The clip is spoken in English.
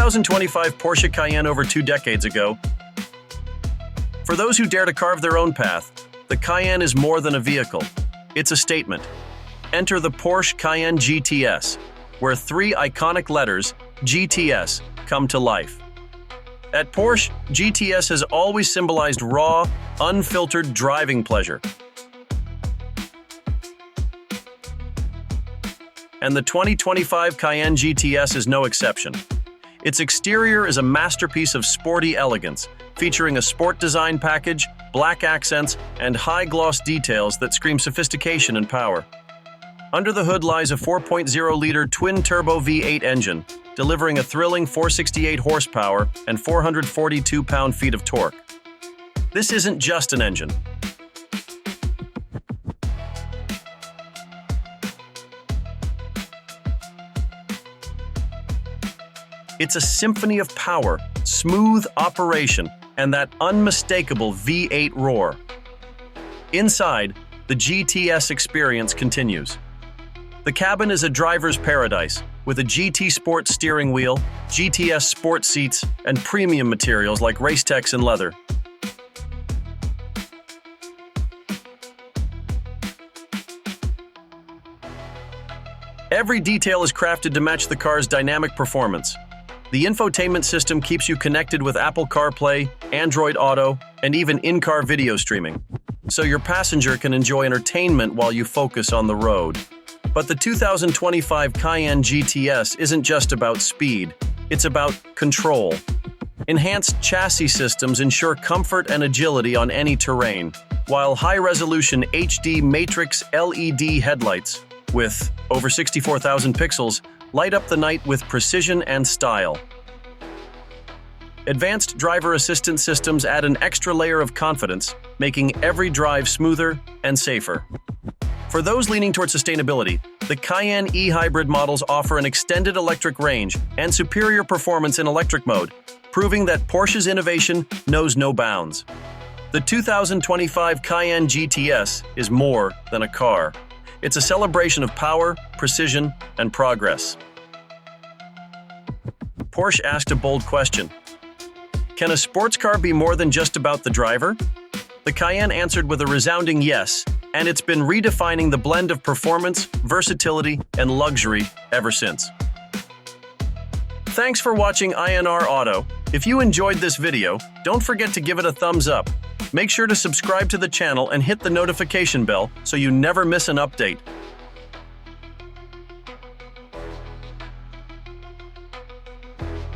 2025 Porsche Cayenne over 2 decades ago. For those who dare to carve their own path, the Cayenne is more than a vehicle. It's a statement. Enter the Porsche Cayenne GTS, where 3 iconic letters, GTS, come to life. At Porsche, GTS has always symbolized raw, unfiltered driving pleasure. And the 2025 Cayenne GTS is no exception. Its exterior is a masterpiece of sporty elegance, featuring a sport design package, black accents, and high-gloss details that scream sophistication and power. Under the hood lies a 4.0-liter twin-turbo V8 engine, delivering a thrilling 468 horsepower and 442 pound-feet of torque. This isn't just an engine. It's a symphony of power, smooth operation, and that unmistakable V8 roar. Inside, the GTS experience continues. The cabin is a driver's paradise, with a GT Sport steering wheel, GTS sport seats, and premium materials like Racetex and leather. Every detail is crafted to match the car's dynamic performance. The infotainment system keeps you connected with Apple CarPlay, Android Auto, and even in-car video streaming, so your passenger can enjoy entertainment while you focus on the road. But the 2025 Cayenne GTS isn't just about speed, it's about control. Enhanced chassis systems ensure comfort and agility on any terrain, while high-resolution HD Matrix LED headlights, with over 64,000 pixels, light up the night with precision and style. Advanced driver assistance systems add an extra layer of confidence, making every drive smoother and safer. For those leaning toward sustainability, the Cayenne e-hybrid models offer an extended electric range and superior performance in electric mode, proving that Porsche's innovation knows no bounds. The 2025 Cayenne GTS is more than a car. It's a celebration of power, precision, and progress. Porsche asked a bold question. Can a sports car be more than just about the driver? The Cayenne answered with a resounding yes, and it's been redefining the blend of performance, versatility, and luxury ever since. Thanks for watching INR Auto. If you enjoyed this video, don't forget to give it a thumbs up. Make sure to subscribe to the channel and hit the notification bell so you never miss an update.